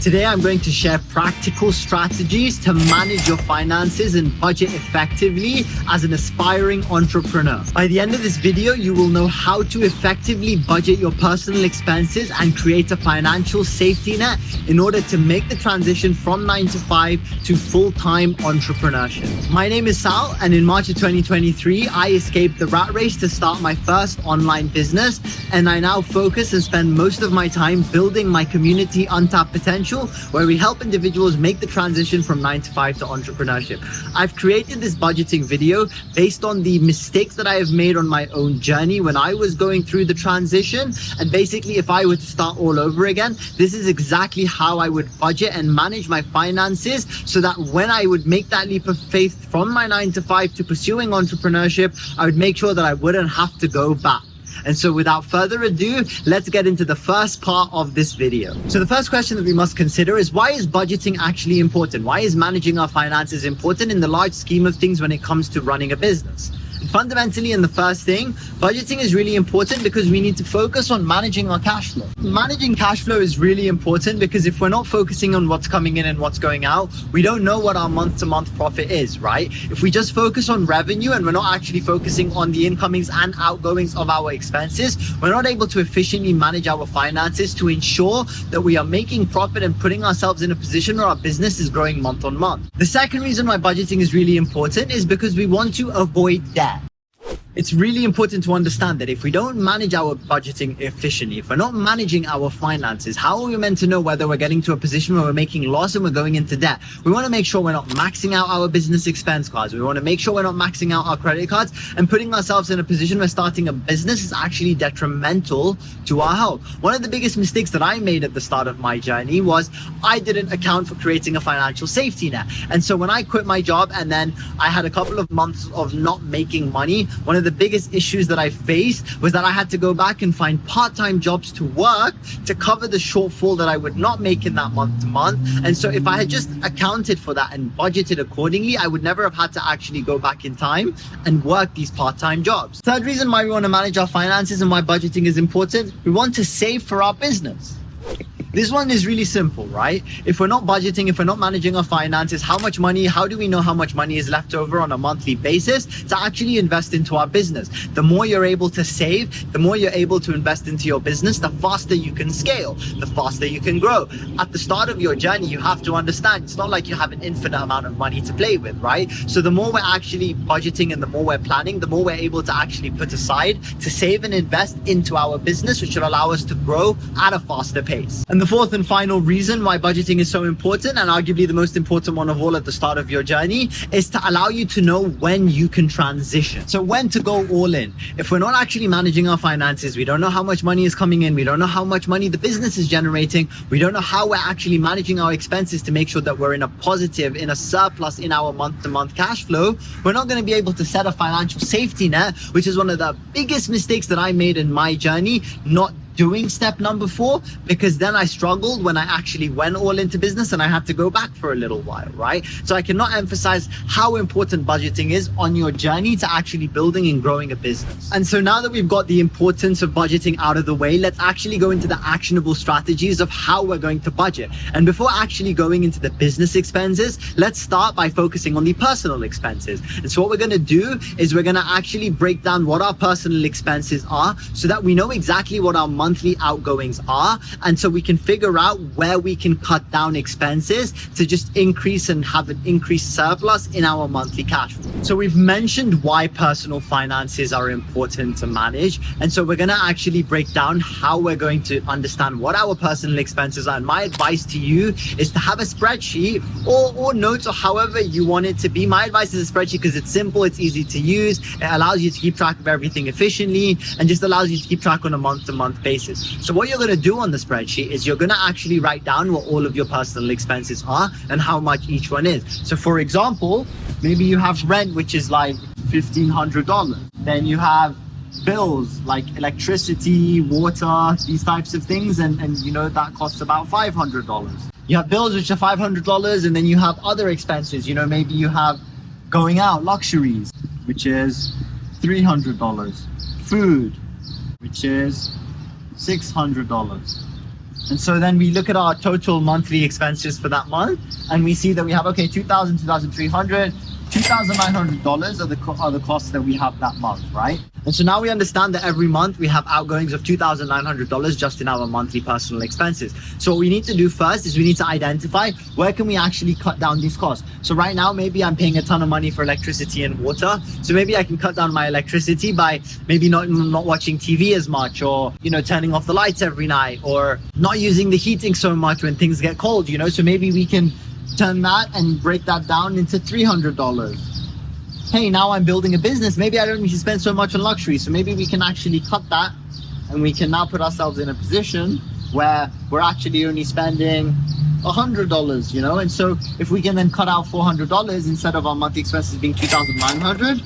Today, I'm going to share practical strategies to manage your finances and budget effectively as an aspiring entrepreneur. By the end of this video, you will know how to effectively budget your personal expenses and create a financial safety net in order to make the transition from 9 to 5 to full-time entrepreneurship. My name is Sal, and in March of 2023, I escaped the rat race to start my first online business, and I now focus and spend most of my time building my community Untapped Potential, where we help individuals make the transition from 9 to 5 to entrepreneurship. I've created this budgeting video based on the mistakes that I have made on my own journey when I was going through the transition. And basically, if I were to start all over again, this is exactly how I would budget and manage my finances so that when I would make that leap of faith from my 9 to 5 to pursuing entrepreneurship, I would make sure that I wouldn't have to go back. And so without further ado, let's get into the first part of this video. So the first question that we must consider is, why is budgeting actually important? Why is managing our finances important in the large scheme of things when it comes to running a business? And fundamentally, in the first thing, budgeting is really important because we need to focus on managing our cash flow. Managing cash flow is really important because if we're not focusing on what's coming in and what's going out, we don't know what our month-to-month profit is, right? If we just focus on revenue and we're not actually focusing on the incomings and outgoings of our expenses, we're not able to efficiently manage our finances to ensure that we are making profit and putting ourselves in a position where our business is growing month on month. The second reason why budgeting is really important is because we want to avoid debt. It's really important to understand that if we don't manage our budgeting efficiently, if we're not managing our finances, how are we meant to know whether we're getting to a position where we're making loss and we're going into debt? We want to make sure we're not maxing out our business expense cards. We want to make sure we're not maxing out our credit cards and putting ourselves in a position where starting a business is actually detrimental to our health. One of the biggest mistakes that I made at the start of my journey was I didn't account for creating a financial safety net. And so when I quit my job and then I had a couple of months of not making money, one of the biggest issues that I faced was that I had to go back and find part-time jobs to work to cover the shortfall that I would not make in that month to month. And so if I had just accounted for that and budgeted accordingly, I would never have had to actually go back in time and work these part-time jobs. Third reason why we want to manage our finances and why budgeting is important, we want to save for our business. This one is really simple, right? If we're not budgeting, if we're not managing our finances, how do we know how much money is left over on a monthly basis to actually invest into our business? The more you're able to save, the more you're able to invest into your business, the faster you can scale, the faster you can grow. At the start of your journey, you have to understand, it's not like you have an infinite amount of money to play with, right? So the more we're actually budgeting and the more we're planning, the more we're able to actually put aside to save and invest into our business, which will allow us to grow at a faster pace. And the fourth and final reason why budgeting is so important, and arguably the most important one of all at the start of your journey, is to allow you to know when you can transition. So when to go all in. If we're not actually managing our finances, we don't know how much money is coming in, we don't know how much money the business is generating, we don't know how we're actually managing our expenses to make sure that we're in a positive, in a surplus in our month-to-month cash flow, we're not going to be able to set a financial safety net, which is one of the biggest mistakes that I made in my journey, not doing step number 4, because then I struggled when I actually went all into business and I had to go back for a little while, right? So I cannot emphasize how important budgeting is on your journey to actually building and growing a business. And so now that we've got the importance of budgeting out of the way, let's actually go into the actionable strategies of how we're going to budget. And before actually going into the business expenses, let's start by focusing on the personal expenses. And so what we're going to do is we're going to actually break down what our personal expenses are so that we know exactly what our monthly outgoings are, and so we can figure out where we can cut down expenses to just increase and have an increased surplus in our monthly cash flow. So we've mentioned why personal finances are important to manage, and so we're going to actually break down how we're going to understand what our personal expenses are. And my advice to you is to have a spreadsheet or notes, or however you want it to be. My advice is a spreadsheet because it's simple, it's easy to use, it allows you to keep track of everything efficiently, and just allows you to keep track on a month-to-month basis. So what you're going to do on the spreadsheet is you're going to actually write down what all of your personal expenses are and how much each one is. So for example, maybe you have rent, which is like $1,500. Then you have bills like electricity, water, these types of things, and you know that costs about $500. You have bills which are $500, and then you have other expenses. You know, maybe you have going out, luxuries, which is $300. Food, which is $600. And so then we look at our total monthly expenses for that month, and we see that we have, okay, $2,000, $2,300, $2,900 are the costs that we have that month, right? And so now we understand that every month we have outgoings of $2,900 just in our monthly personal expenses. So what we need to do first is we need to identify where can we actually cut down these costs. So right now, maybe I'm paying a ton of money for electricity and water. So maybe I can cut down my electricity by maybe not watching TV as much, or, turning off the lights every night, or not using the heating so much when things get cold, So maybe we can turn that and break that down into $300. Hey, now I'm building a business. Maybe I don't need to spend so much on luxury. So maybe we can actually cut that, and we can now put ourselves in a position where we're actually only spending $100, And so if we can then cut out $400 instead of our monthly expenses being $2,900,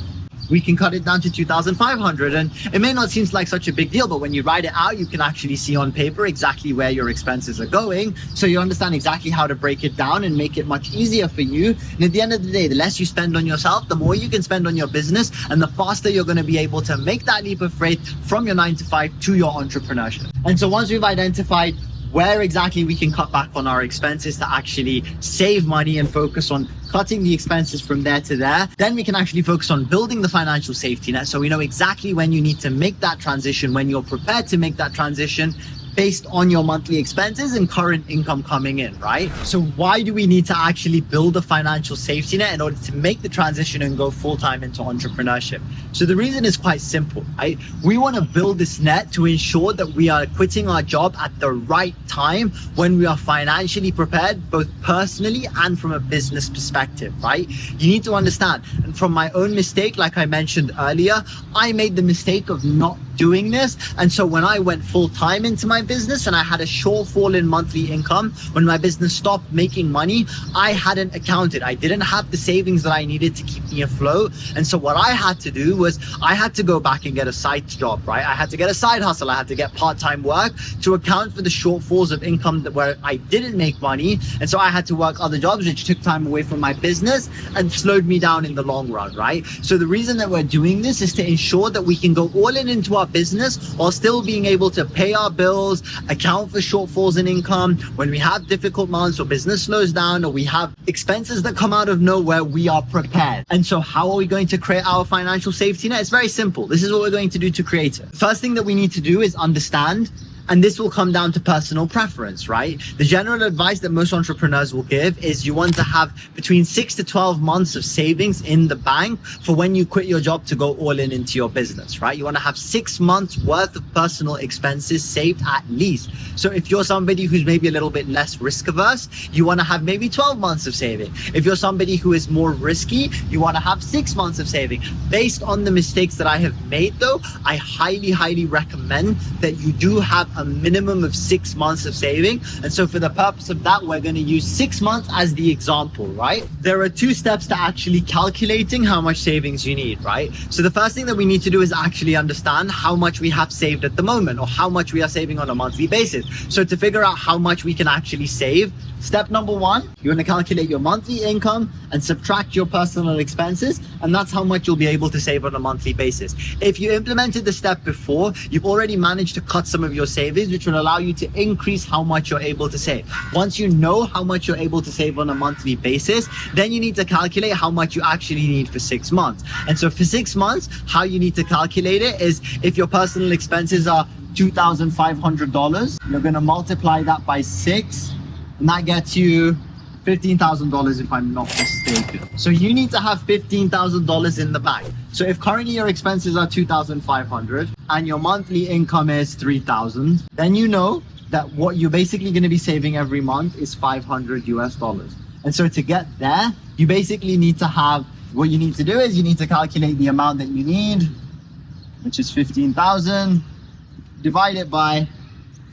we can cut it down to $2,500. And it may not seem like such a big deal, but when you write it out, you can actually see on paper exactly where your expenses are going. So you understand exactly how to break it down and make it much easier for you. And at the end of the day, the less you spend on yourself, the more you can spend on your business, and the faster you're going to be able to make that leap of faith from your 9-to-5 to your entrepreneurship. And so once we've identified where exactly we can cut back on our expenses to actually save money and focus on cutting the expenses from there to there, then we can actually focus on building the financial safety net. So we know exactly when you need to make that transition, when you're prepared to make that transition based on your monthly expenses and current income coming in, right? So why do we need to actually build a financial safety net in order to make the transition and go full-time into entrepreneurship? So the reason is quite simple, right? We want to build this net to ensure that we are quitting our job at the right time when we are financially prepared, both personally and from a business perspective, right? You need to understand, and from my own mistake, like I mentioned earlier, I made the mistake of not doing this. And so when I went full-time into my business and I had a shortfall in monthly income, when my business stopped making money, I hadn't accounted. I didn't have the savings that I needed to keep me afloat. And so what I had to do was I had to go back and get a side job, right? I had to get a side hustle. I had to get part-time work to account for the shortfalls of income where I didn't make money. And so I had to work other jobs, which took time away from my business and slowed me down in the long run, right? So the reason that we're doing this is to ensure that we can go all in into our business while still being able to pay our bills, account for shortfalls in income. When we have difficult months or business slows down or we have expenses that come out of nowhere, we are prepared. And so how are we going to create our financial safety net? It's very simple. This is what we're going to do to create it. First thing that we need to do is understand, and this will come down to personal preference, right? The general advice that most entrepreneurs will give is you want to have between 6 to 12 months of savings in the bank for when you quit your job to go all in into your business, right? You want to have 6 months worth of personal expenses saved at least. So if you're somebody who's maybe a little bit less risk averse, you want to have maybe 12 months of saving. If you're somebody who is more risky, you want to have 6 months of saving. Based on the mistakes that I have made though, I highly recommend that you do have a minimum of 6 months of saving. And so for the purpose of that, we're going to use 6 months as the example, right? There are 2 steps to actually calculating how much savings you need, right? So the first thing that we need to do is actually understand how much we have saved at the moment, or how much we are saving on a monthly basis. So to figure out how much we can actually save, step number 1, you want to calculate your monthly income and subtract your personal expenses, and that's how much you'll be able to save on a monthly basis. If you implemented the step before, you've already managed to cut some of your savings, which will allow you to increase how much you're able to save. Once you know how much you're able to save on a monthly basis, then you need to calculate how much you actually need for 6 months. And so for 6 months, how you need to calculate it is if your personal expenses are $2,500, you're going to multiply that by 6, and that gets you $15,000 if I'm not mistaken. So you need to have $15,000 in the bank. So if currently your expenses are $2,500 and your monthly income is $3,000, then you know that what you're basically going to be saving every month is $500 US. And so to get there, you basically need to have, what you need to do is you need to calculate the amount that you need, which is 15,000, divide it by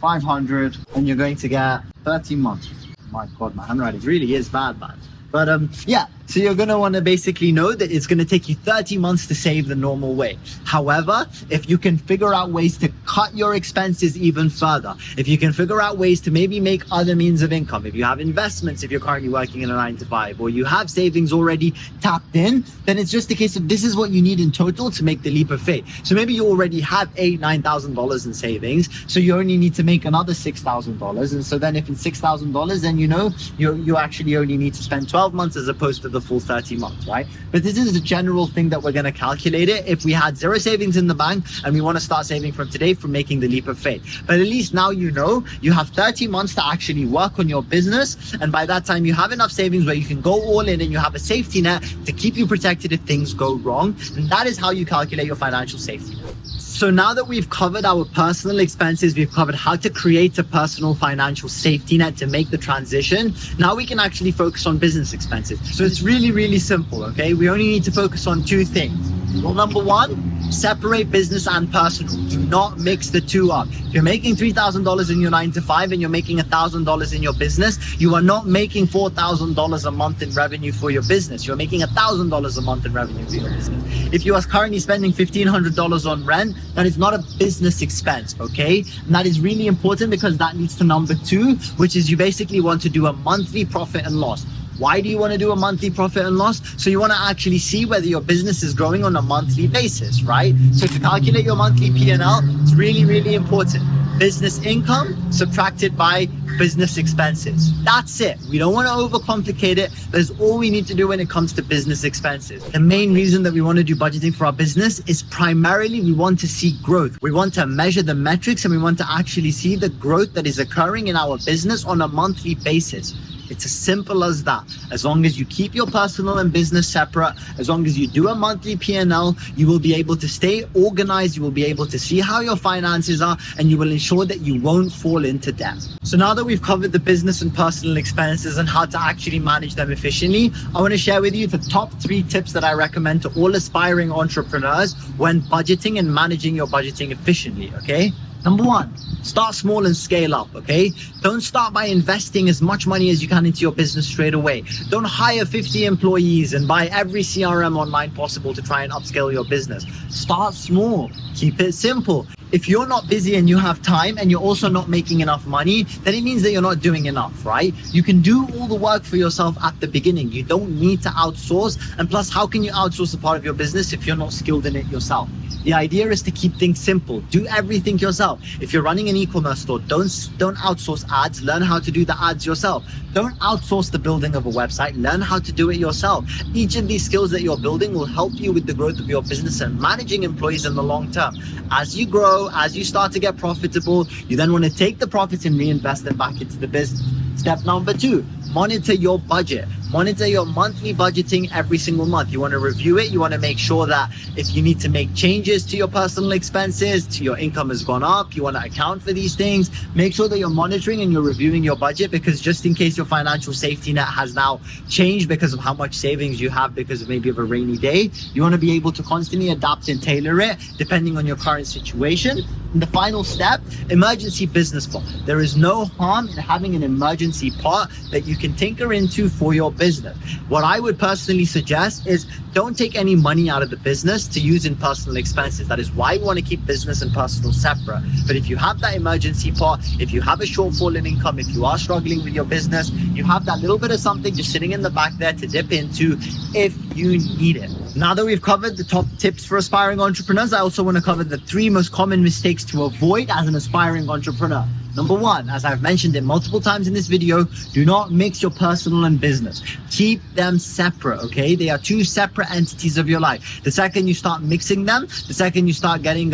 500, and you're going to get 30 months. My God, my handwriting really is bad, man. But yeah, So you're going to want to basically know that it's going to take you 30 months to save the normal way. However, if you can figure out ways to cut your expenses even further, if you can figure out ways to maybe make other means of income, if you have investments, if you're currently working in a 9-to-5, or you have savings already tapped in, then it's just a case of this is what you need in total to make the leap of faith. So maybe you already have $9,000 in savings, so you only need to make another $6,000. And so then if it's $6,000, then you know you actually only need to spend 12 months as opposed to the full 30 months, right? But this is the general thing that we're going to calculate it if we had zero savings in the bank and we want to start saving from today from making the leap of faith. But at least now you know you have 30 months to actually work on your business, and by that time you have enough savings where you can go all in and you have a safety net to keep you protected if things go wrong. And that is how you calculate your financial safety. So now that we've covered our personal expenses, we've covered how to create a personal financial safety net to make the transition, now we can actually focus on business expenses. So it's really, really simple, okay? We only need to focus on two things. Well, number one, separate business and personal. Do not mix the two up. If you're making $3,000 in your 9-to-5 and you're making $1,000 in your business, you are not making $4,000 a month in revenue for your business. You're making $1,000 a month in revenue for your business. If you are currently spending $1,500 on rent, that is not a business expense, okay? And that is really important because that leads to number two, which is you basically want to do a monthly profit and loss. Why do you want to do a monthly profit and loss? So you want to actually see whether your business is growing on a monthly basis, right? So to calculate your monthly P&L, it's really, really important. Business income subtracted by business expenses. That's it. We don't want to overcomplicate it. That's all we need to do when it comes to business expenses. The main reason that we want to do budgeting for our business is primarily we want to see growth. We want to measure the metrics and we want to actually see the growth that is occurring in our business on a monthly basis. It's as simple as that. As long as you keep your personal and business separate, as long as you do a monthly P&L, you will be able to stay organized, you will be able to see how your finances are, and you will ensure that you won't fall into debt. So now that we've covered the business and personal expenses and how to actually manage them efficiently, I want to share with you the top 3 tips that I recommend to all aspiring entrepreneurs when budgeting and managing your budgeting efficiently, okay? Number 1, start small and scale up, okay? Don't start by investing as much money as you can into your business straight away. Don't hire 50 employees and buy every CRM online possible to try and upscale your business. Start small, keep it simple. If you're not busy and you have time and you're also not making enough money, then it means that you're not doing enough, right? You can do all the work for yourself at the beginning. You don't need to outsource. And plus, how can you outsource a part of your business if you're not skilled in it yourself? The idea is to keep things simple. Do everything yourself. If you're running an e-commerce store, don't outsource ads. Learn how to do the ads yourself. Don't outsource the building of a website. Learn how to do it yourself. Each of these skills that you're building will help you with the growth of your business and managing employees in the long term. As you grow, as you start to get profitable, you then want to take the profits and reinvest them back into the business. Step number 2, monitor your budget. Monitor your monthly budgeting every single month. You want to review it. You want to make sure that if you need to make changes to your personal expenses, to your income has gone up, you want to account for these things. Make sure that you're monitoring and you're reviewing your budget, because just in case your financial safety net has now changed because of how much savings you have because of maybe of a rainy day, you want to be able to constantly adapt and tailor it depending on your current situation. And the final step, emergency business pot. There is no harm in having an emergency pot that you can tinker into for your business. What I would personally suggest is don't take any money out of the business to use in personal expenses. That is why we want to keep business and personal separate. But if you have that emergency pot, if you have a shortfall in income, if you are struggling with your business, you have that little bit of something just sitting in the back there to dip into if you need it. Now that we've covered the top tips for aspiring entrepreneurs, I also want to cover the 3 most common mistakes to avoid as an aspiring entrepreneur. Number 1, as I've mentioned it multiple times in this video, do not mix your personal and business. Keep them separate, okay? They are 2 separate entities of your life. The second you start mixing them, the second you start getting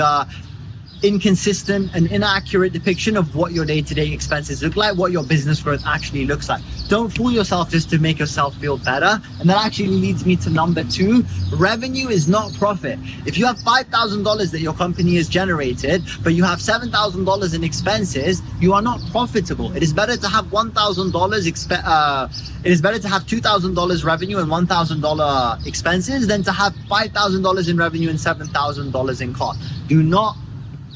inconsistent and inaccurate depiction of what your day-to-day expenses look like, what your business growth actually looks like. Don't fool yourself just to make yourself feel better. And that actually leads me to number 2. Revenue is not profit. If you have $5,000 that your company has generated, but you have $7,000 in expenses, you are not profitable. It is better to have it is better to have $2,000 revenue and $1,000 expenses than to have $5,000 in revenue and $7,000 in cost. Do not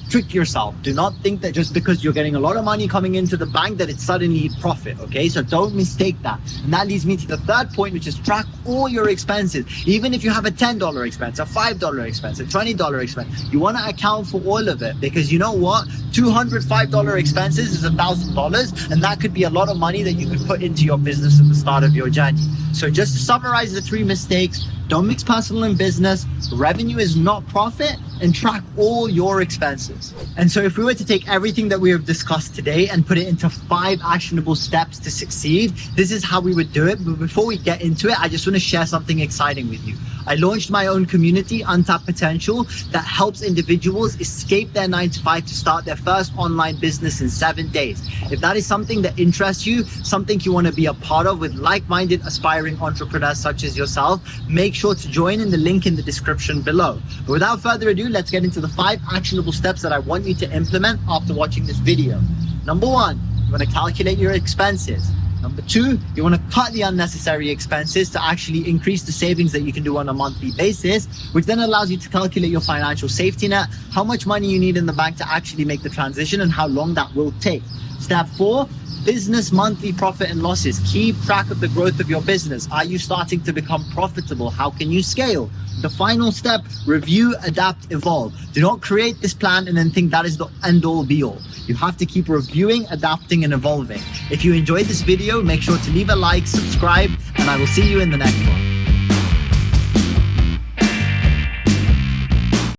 trick yourself. Do not think that just because you're getting a lot of money coming into the bank that it's suddenly profit, okay? So don't mistake that. And that leads me to the third point, which is track all your expenses. Even if you have a $10 expense, a $5 expense, a $20 expense, you want to account for all of it, because you know what? $205 expenses is $1,000, and that could be a lot of money that you could put into your business at the start of your journey. So just to summarize the 3 mistakes: don't mix personal and business, revenue is not profit, and track all your expenses. And so if we were to take everything that we have discussed today and put it into 5 actionable steps to succeed, this is how we would do it. But before we get into it, I just want to share something exciting with you. I launched my own community, Untapped Potential, that helps individuals escape their 9-to-5 to start their first online business in 7 days. If that is something that interests you, something you want to be a part of with like-minded aspiring entrepreneurs such as yourself, make sure to join in the link in the description below. But without further ado, let's get into the 5 actionable steps that I want you to implement after watching this video. Number 1, you want to calculate your expenses. Number 2, you want to cut the unnecessary expenses to actually increase the savings that you can do on a monthly basis, which then allows you to calculate your financial safety net, how much money you need in the bank to actually make the transition, and how long that will take. Step 4, business monthly profit and losses. Keep track of the growth of your business. Are you starting to become profitable? How can you scale? The final step, review, adapt, evolve. Do not create this plan and then think that is the end all be all. You have to keep reviewing, adapting, and evolving. If you enjoyed this video, make sure to leave a like, subscribe, and I will see you in the next one.